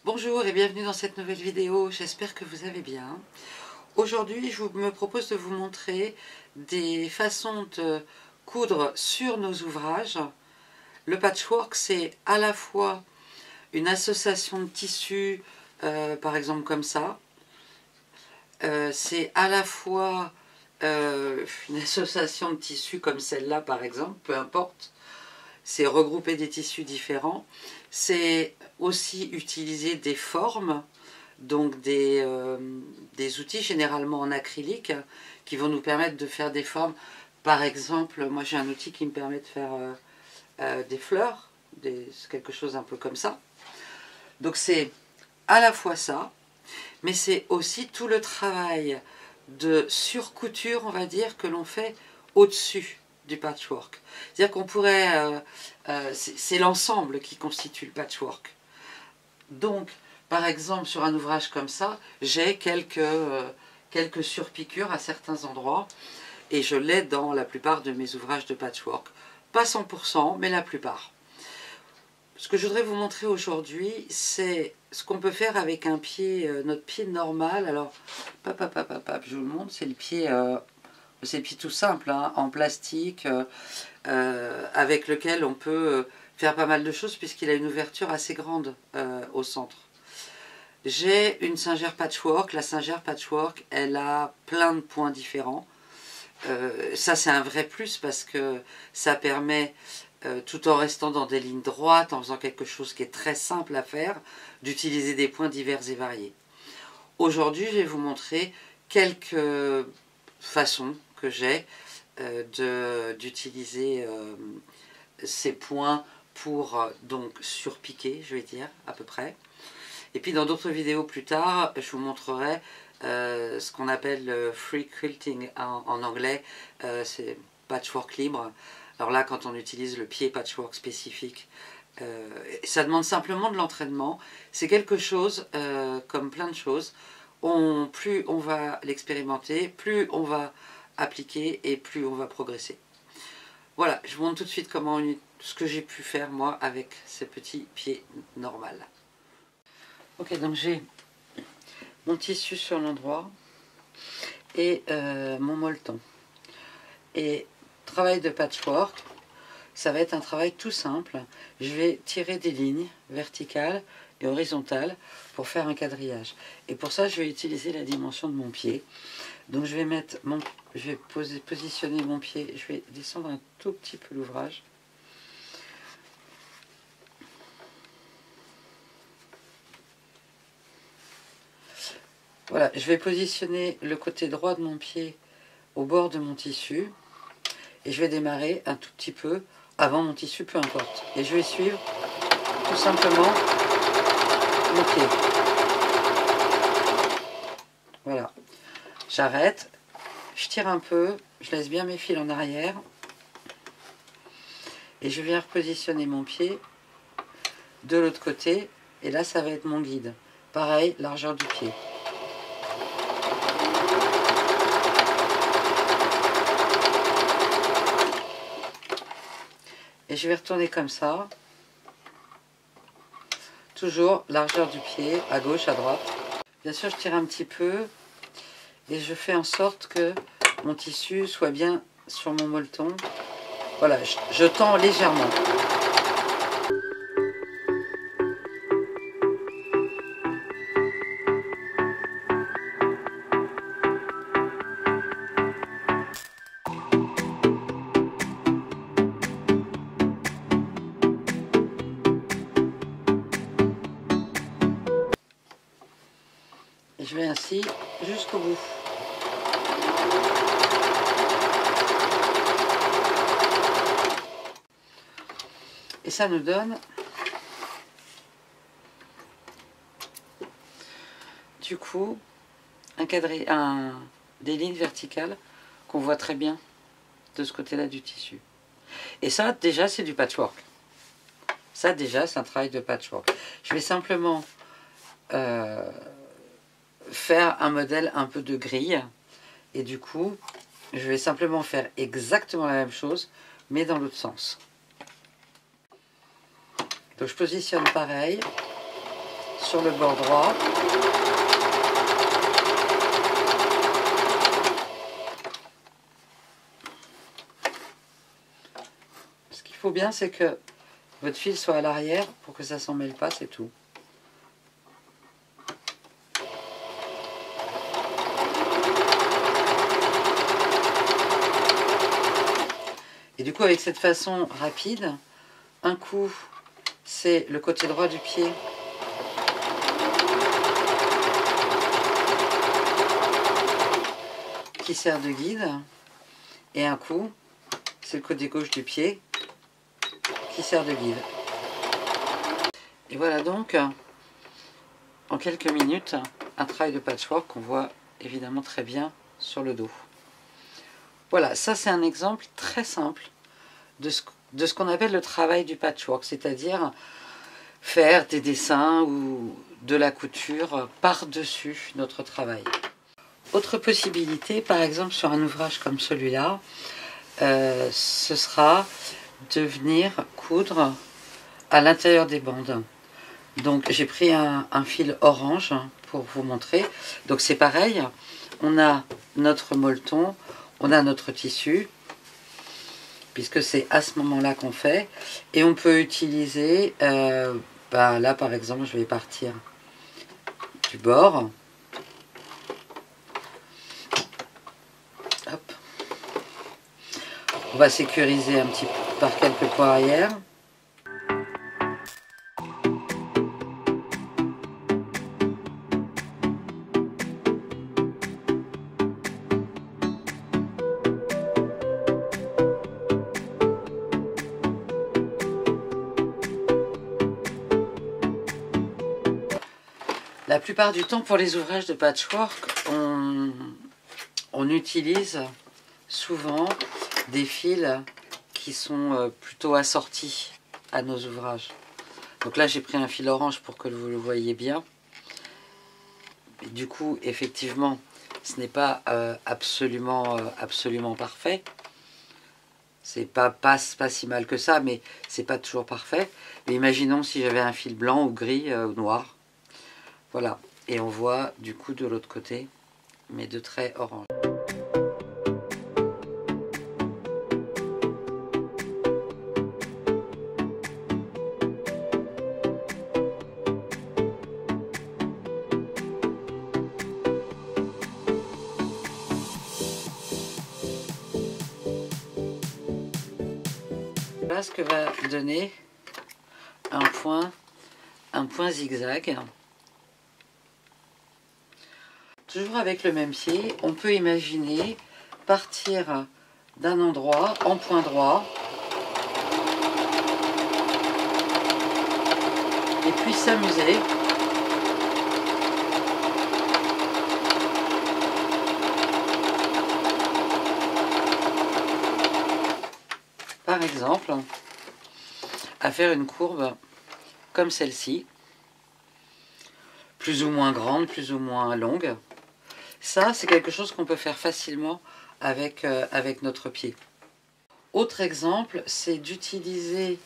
Bonjour et bienvenue dans cette nouvelle vidéo, j'espère que vous allez bien. Aujourd'hui, je me propose de vous montrer des façons de coudre sur nos ouvrages. Le patchwork, c'est à la fois une association de tissus, par exemple comme ça. C'est à la fois une association de tissus comme celle-là, par exemple, peu importe. C'est regrouper des tissus différents. C'est aussi utiliser des formes, donc des outils généralement en acrylique qui vont nous permettre de faire des formes. Par exemple, moi j'ai un outil qui me permet de faire des fleurs, quelque chose un peu comme ça. Donc c'est à la fois ça, mais c'est aussi tout le travail de surcouture, on va dire, que l'on fait au-dessus du patchwork. C'est-à-dire qu'on pourrait... c'est l'ensemble qui constitue le patchwork. Donc, par exemple, sur un ouvrage comme ça, j'ai quelques surpiqûres à certains endroits, et je l'ai dans la plupart de mes ouvrages de patchwork. Pas 100%, mais la plupart. Ce que je voudrais vous montrer aujourd'hui, c'est ce qu'on peut faire avec un pied, notre pied normal. Alors, je vous le montre, c'est le pied... c'est le pied tout simple, hein, en plastique, avec lequel on peut faire pas mal de choses puisqu'il a une ouverture assez grande au centre. J'ai une singère patchwork. La singère patchwork, elle a plein de points différents. Ça, c'est un vrai plus parce que ça permet, tout en restant dans des lignes droites, en faisant quelque chose qui est très simple à faire, d'utiliser des points divers et variés. Aujourd'hui, je vais vous montrer quelques façons que j'ai d'utiliser ces points pour donc surpiquer, je vais dire, à peu près. Et puis dans d'autres vidéos plus tard, je vous montrerai ce qu'on appelle free quilting en anglais, c'est patchwork libre. Alors là, quand on utilise le pied patchwork spécifique, ça demande simplement de l'entraînement. C'est quelque chose, comme plein de choses, plus on va l'expérimenter, plus on va appliquer et plus on va progresser. Voilà, je vous montre tout de suite ce que j'ai pu faire moi avec ces petits pieds normal. Ok, donc j'ai mon tissu sur l'endroit et mon molleton. Et travail de patchwork, ça va être un travail tout simple. Je vais tirer des lignes verticales et horizontales pour faire un quadrillage. Et pour ça, je vais utiliser la dimension de mon pied. Donc je vais positionner mon pied, je vais descendre un tout petit peu l'ouvrage. Voilà, je vais positionner le côté droit de mon pied au bord de mon tissu. Et je vais démarrer un tout petit peu avant mon tissu, peu importe. Et je vais suivre tout simplement mon pied. Voilà. J'arrête, je tire un peu, je laisse bien mes fils en arrière. Et je viens repositionner mon pied de l'autre côté. Et là, ça va être mon guide. Pareil, largeur du pied. Et je vais retourner comme ça. Toujours largeur du pied, à gauche, à droite. Bien sûr, je tire un petit peu. Et je fais en sorte que mon tissu soit bien sur mon molleton. Voilà, je tends légèrement. Et je vais ainsi jusqu'au bout. Et ça nous donne du coup des lignes verticales qu'on voit très bien de ce côté-là du tissu. Et ça, déjà, c'est du patchwork. Ça, déjà, c'est un travail de patchwork. Je vais simplement faire un modèle un peu de grille. Et du coup, je vais simplement faire exactement la même chose, mais dans l'autre sens. Donc je positionne pareil sur le bord droit. Ce qu'il faut bien, c'est que votre fil soit à l'arrière pour que ça ne s'en mêle pas, c'est tout. Et du coup, avec cette façon rapide, un coup, c'est le côté droit du pied qui sert de guide, et un coup, c'est le côté gauche du pied qui sert de guide. Et voilà donc, en quelques minutes, un travail de patchwork qu'on voit évidemment très bien sur le dos. Voilà, ça c'est un exemple très simple de ce qu'on appelle le travail du patchwork, c'est-à-dire faire des dessins ou de la couture par-dessus notre travail. Autre possibilité, par exemple sur un ouvrage comme celui-là, ce sera de venir coudre à l'intérieur des bandes. Donc j'ai pris un fil orange pour vous montrer. Donc c'est pareil, on a notre molleton, on a notre tissu, puisque c'est à ce moment-là qu'on fait. Et on peut utiliser, là par exemple, je vais partir du bord. Hop. On va sécuriser un petit peu par quelques points arrière. La plupart du temps, pour les ouvrages de patchwork, on utilise souvent des fils qui sont plutôt assortis à nos ouvrages. Donc là, j'ai pris un fil orange pour que vous le voyez bien. Et du coup, effectivement, ce n'est pas absolument parfait. C'est pas si mal que ça, mais c'est pas toujours parfait. Mais imaginons si j'avais un fil blanc ou gris ou noir. Voilà, et on voit du coup de l'autre côté mes deux traits orange. Voilà ce que va donner un point zigzag. Toujours avec le même pied, on peut imaginer partir d'un endroit en point droit et puis s'amuser par exemple à faire une courbe comme celle-ci, plus ou moins grande, plus ou moins longue. Ça, c'est quelque chose qu'on peut faire facilement avec notre pied. Autre exemple, c'est d'utiliser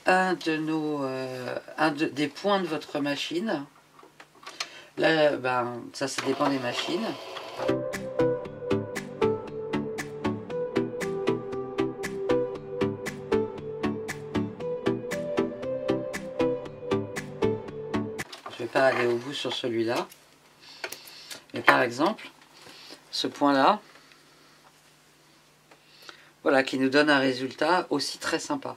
des points de votre machine. Là, ça dépend des machines. Je ne vais pas aller au bout sur celui-là. Mais par exemple, ce point-là, voilà, qui nous donne un résultat aussi très sympa.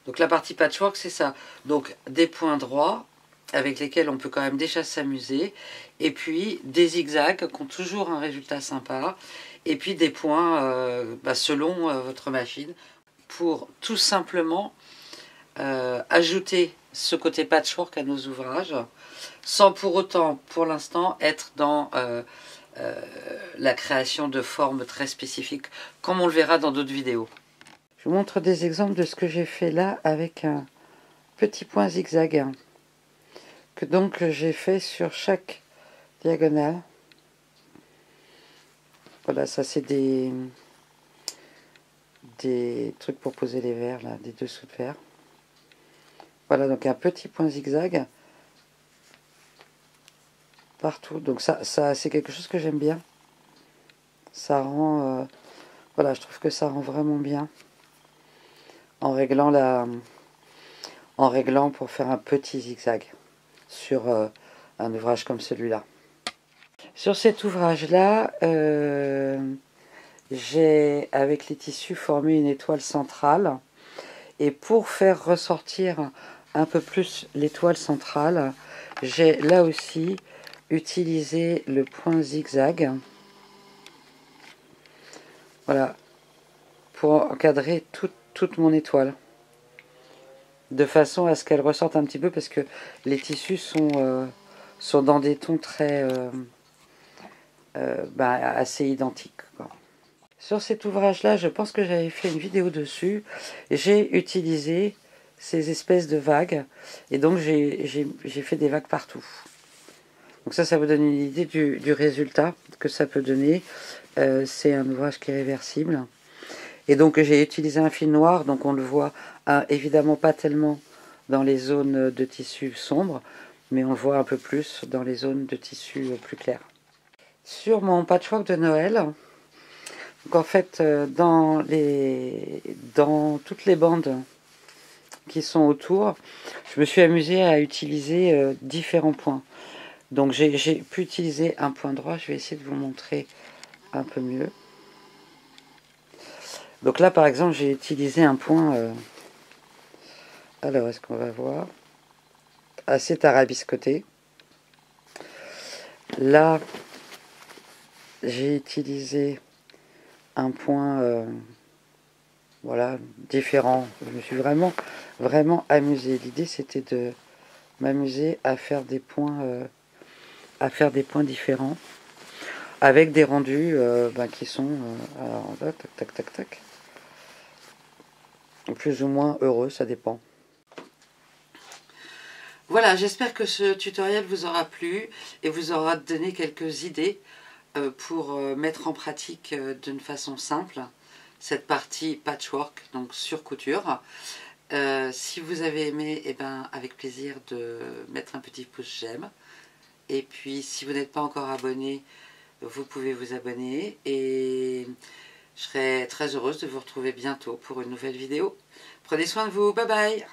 Donc la partie patchwork, c'est ça. Donc des points droits avec lesquels on peut quand même déjà s'amuser. Et puis des zigzags qui ont toujours un résultat sympa. Et puis des points selon votre machine. Pour tout simplement ajouter ce côté patchwork à nos ouvrages. Sans pour autant, pour l'instant, être dans la création de formes très spécifiques, comme on le verra dans d'autres vidéos. Je vous montre des exemples de ce que j'ai fait là avec un petit point zigzag que donc j'ai fait sur chaque diagonale. Voilà, ça c'est des des trucs pour poser les verres, là, des dessous de verre. Voilà, donc un petit point zigzag partout. Donc ça c'est quelque chose que j'aime bien. Ça rend... voilà, je trouve que ça rend vraiment bien. En réglant pour faire un petit zigzag sur un ouvrage comme celui-là. Sur cet ouvrage-là, j'ai, avec les tissus, formé une étoile centrale. Et pour faire ressortir un peu plus l'étoile centrale, j'ai là aussi utilisé le point zigzag. Voilà, pour encadrer toute mon étoile. De façon à ce qu'elle ressorte un petit peu, parce que les tissus sont dans des tons très assez identiques, quoi. Sur cet ouvrage-là, je pense que j'avais fait une vidéo dessus. J'ai utilisé ces espèces de vagues. Et donc, j'ai fait des vagues partout. Donc ça vous donne une idée du résultat que ça peut donner. C'est un ouvrage qui est réversible. Et donc, j'ai utilisé un fil noir. Donc, on le voit évidemment pas tellement dans les zones de tissu sombres, mais on le voit un peu plus dans les zones de tissu plus clairs. Sur mon patchwork de Noël, donc en fait, dans toutes les bandes qui sont autour, je me suis amusée à utiliser différents points. Donc j'ai pu utiliser un point droit, je vais essayer de vous montrer un peu mieux. Donc là par exemple j'ai utilisé un point, alors est-ce qu'on va voir, assez tarabiscoté. Là j'ai utilisé un point voilà, différent. Je me suis vraiment amusée. L'idée c'était de m'amuser à faire des points différents avec des rendus qui sont alors là, tac plus ou moins heureux, ça dépend. Voilà, j'espère que ce tutoriel vous aura plu et vous aura donné quelques idées pour mettre en pratique d'une façon simple cette partie patchwork, donc sur couture. Si vous avez aimé, eh ben, avec plaisir de mettre un petit pouce j'aime. Et puis si vous n'êtes pas encore abonné, vous pouvez vous abonner et je serai très heureuse de vous retrouver bientôt pour une nouvelle vidéo. Prenez soin de vous, bye bye!